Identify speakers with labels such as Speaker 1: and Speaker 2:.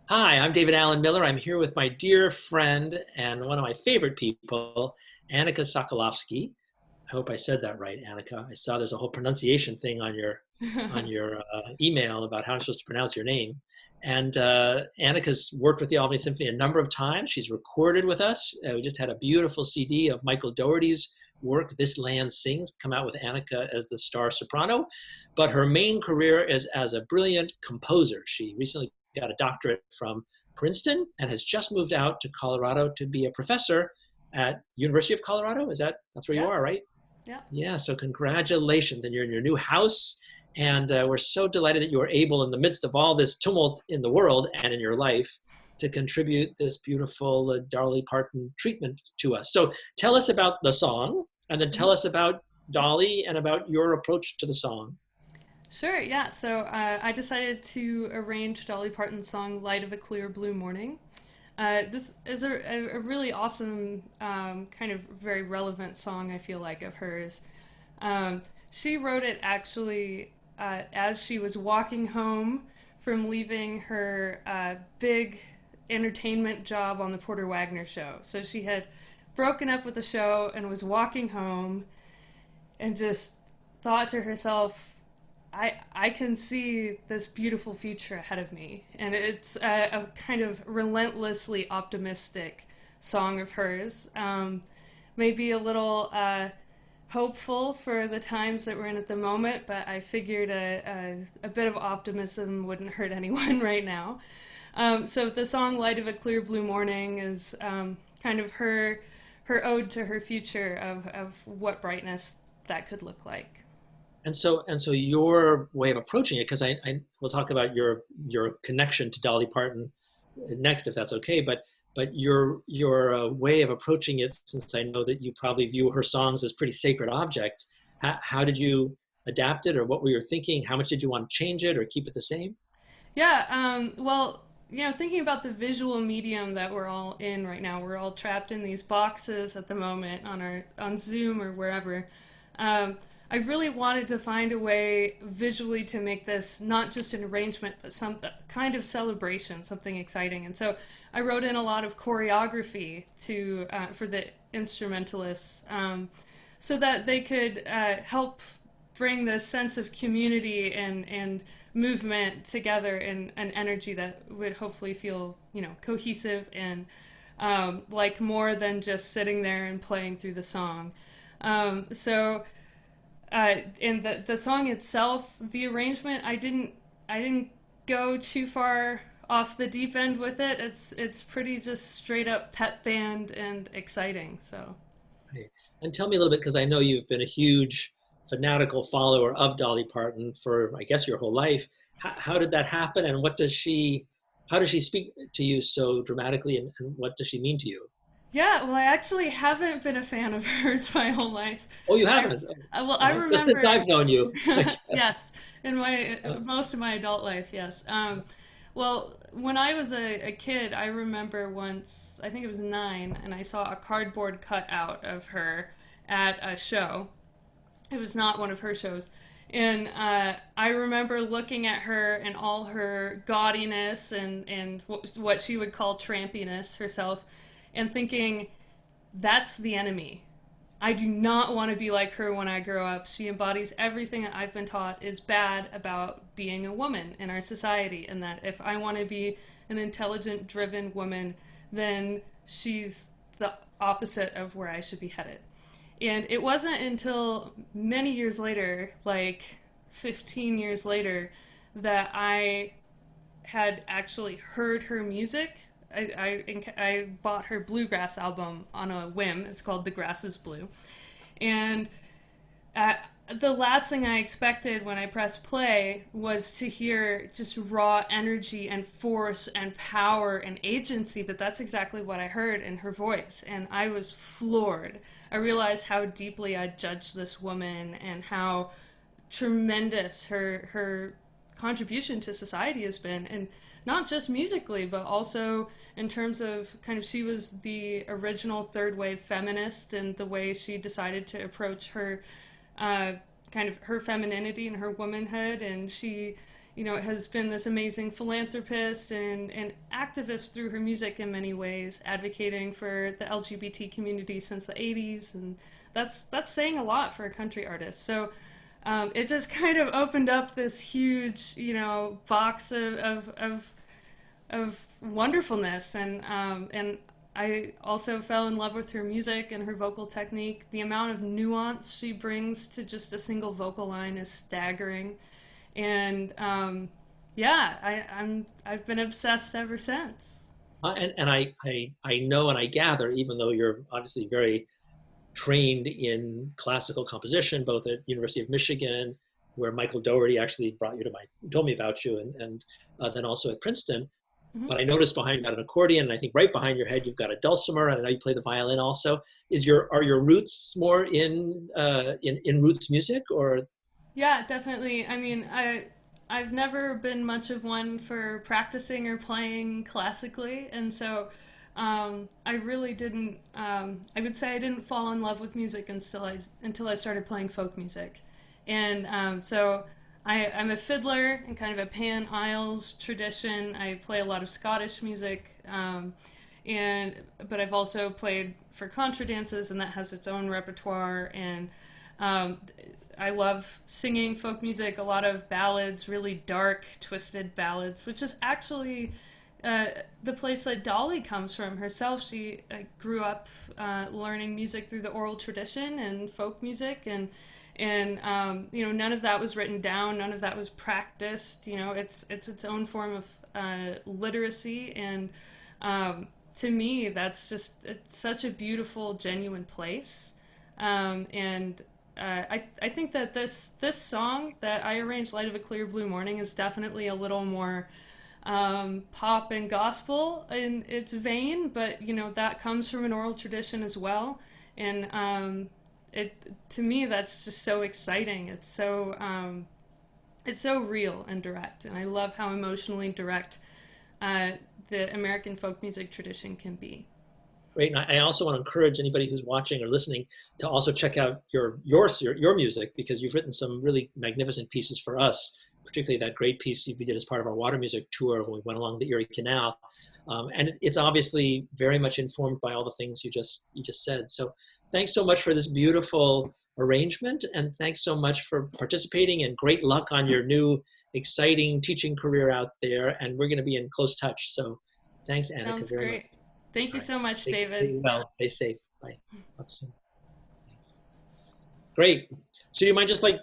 Speaker 1: Hi, I'm David Allen Miller. I'm here with my dear friend and one of my favorite people, Annika Socolofsky. I hope I said that right, Annika. I saw there's a whole pronunciation thing on your email about how I'm supposed to pronounce your name. And Annika's worked with the Albany Symphony a number of times. She's recorded with us. We just had a beautiful CD of Michael Dougherty's work, This Land Sings, come out with Annika as the star soprano. But her main career is as a brilliant composer. She recently got a doctorate from Princeton and has just moved out to Colorado to be a professor at University of Colorado. That's where you
Speaker 2: Yep,
Speaker 1: are, right?
Speaker 2: yep.
Speaker 1: Yeah, so congratulations. And you're in your new house. And we're so delighted that you were able, in the midst of all this tumult in the world and in your life, to contribute this beautiful Dolly Parton treatment to us. So tell us about the song, and then tell
Speaker 2: Mhm.
Speaker 1: us about Dolly and about your approach to the song.
Speaker 2: Sure, yeah. So I decided to arrange Dolly Parton's song Light of a Clear Blue Morning. This is a really awesome, kind of very relevant song, I feel like, of hers. She wrote it actually as she was walking home from leaving her big entertainment job on the Porter Wagner show. So she had broken up with the show and was walking home and just thought to herself, I can see this beautiful future ahead of me. And it's a kind of relentlessly optimistic song of hers. Maybe a little hopeful for the times that we're in at the moment, but I figured a bit of optimism wouldn't hurt anyone right now. So the song "Light of a Clear Blue Morning" is kind of her ode to her future of what brightness that could look like.
Speaker 1: And so your way of approaching it, because I will talk about your connection to Dolly Parton next, if that's okay. But your way of approaching it, since I know that you probably view her songs as pretty sacred objects, how did you adapt it, or what were you thinking? How much did you want to change it or keep it the same?
Speaker 2: Yeah, well, thinking about the visual medium that we're all in right now, we're all trapped in these boxes at the moment on Zoom or wherever. I really wanted to find a way visually to make this not just an arrangement, but some kind of celebration, something exciting. And so I wrote in a lot of choreography to for the instrumentalists, so that they could help bring this sense of community and movement together in an energy that would hopefully feel cohesive and like more than just sitting there and playing through the song. So in the song itself, the arrangement, I didn't go too far off the deep end with it. It's pretty just straight up pep band and exciting. So
Speaker 1: Right. And tell me a little bit, because I know you've been a huge fanatical follower of Dolly Parton for, I guess, your whole life. How did that happen, and how does she speak to you so dramatically, and what does she mean to you?
Speaker 2: yeah, well, I actually haven't been a fan of hers my whole life.
Speaker 1: Oh, you
Speaker 2: I
Speaker 1: haven't?
Speaker 2: I
Speaker 1: Just since
Speaker 2: remember
Speaker 1: I've known you.
Speaker 2: yes, in my
Speaker 1: Uh,
Speaker 2: most of my adult life, yes. Well, when I was a kid, I remember once, I think it was 9, and I saw a cardboard cutout of her at a show. It was not one of her shows. And I remember looking at her and all her gaudiness and what she would call trampiness herself and thinking, that's the enemy. I do not want to be like her when I grow up. She embodies everything that I've been taught is bad about being a woman in our society, and that if I want to be an intelligent, driven woman, then she's the opposite of where I should be headed. And it wasn't until many years later, like 15 years later, that I had actually heard her music. I bought her bluegrass album on a whim. It's called The Grass is Blue. And uh, the last thing I expected when I pressed play was to hear just raw energy and force and power and agency, but that's exactly what I heard in her voice. And I was floored. I realized how deeply I judged this woman and how tremendous her contribution to society has been, and not just musically but also in terms of kind of, she was the original third wave feminist, and the way she decided to approach her kind of her femininity and her womanhood. And she has been this amazing philanthropist and activist through her music in many ways, advocating for the LGBT community since the 80s, and that's saying a lot for a country artist. So it just kind of opened up this huge, box of wonderfulness, and I also fell in love with her music and her vocal technique. The amount of nuance she brings to just a single vocal line is staggering, and yeah, I've been obsessed ever since.
Speaker 1: And I know and I gather, even though you're obviously very trained in classical composition, both at University of Michigan, where Michael Dougherty actually told me about you, and then also at Princeton.
Speaker 2: Mhm.
Speaker 1: But I noticed behind you got an accordion, and I think right behind your head you've got a dulcimer, and I know you play the violin also. Are your roots more in roots music, or?
Speaker 2: Yeah, definitely. I mean, I've never been much of one for practicing or playing classically, and so I really didn't. I would say I didn't fall in love with music until I started playing folk music, and so I'm a fiddler in kind of a Pan Isles tradition. I play a lot of Scottish music, and but I've also played for contra dances, and that has its own repertoire. And um, I love singing folk music, a lot of ballads, really dark, twisted ballads, which is actually uh, the place that Dolly comes from herself. She grew up learning music through the oral tradition and folk music, and none of that was written down, none of that was practiced. It's its own form of literacy, and to me, it's such a beautiful, genuine place. And I think that this song that I arranged, "Light of a Clear Blue Morning," is definitely a little more pop and gospel in its vein, but that comes from an oral tradition as well, and it to me that's just so exciting. It's so real and direct, and I love how emotionally direct uh, the American folk music tradition can be.
Speaker 1: Great. And I also want to encourage anybody who's watching or listening to also check out your music, because you've written some really magnificent pieces for us, particularly that great piece you did as part of our water music tour when we went along the Erie Canal. And it's obviously very much informed by all the things you just said. So thanks so much for this beautiful arrangement, and thanks so much for participating, and great luck on your new exciting teaching career out there. And we're going to be in close touch. So thanks, Annika,
Speaker 2: Sounds
Speaker 1: very much.
Speaker 2: great. Thank you
Speaker 1: All right.
Speaker 2: so much,
Speaker 1: Stay
Speaker 2: David.
Speaker 1: well. Stay safe. Bye. Talk soon. Thanks. Great. So do you mind just like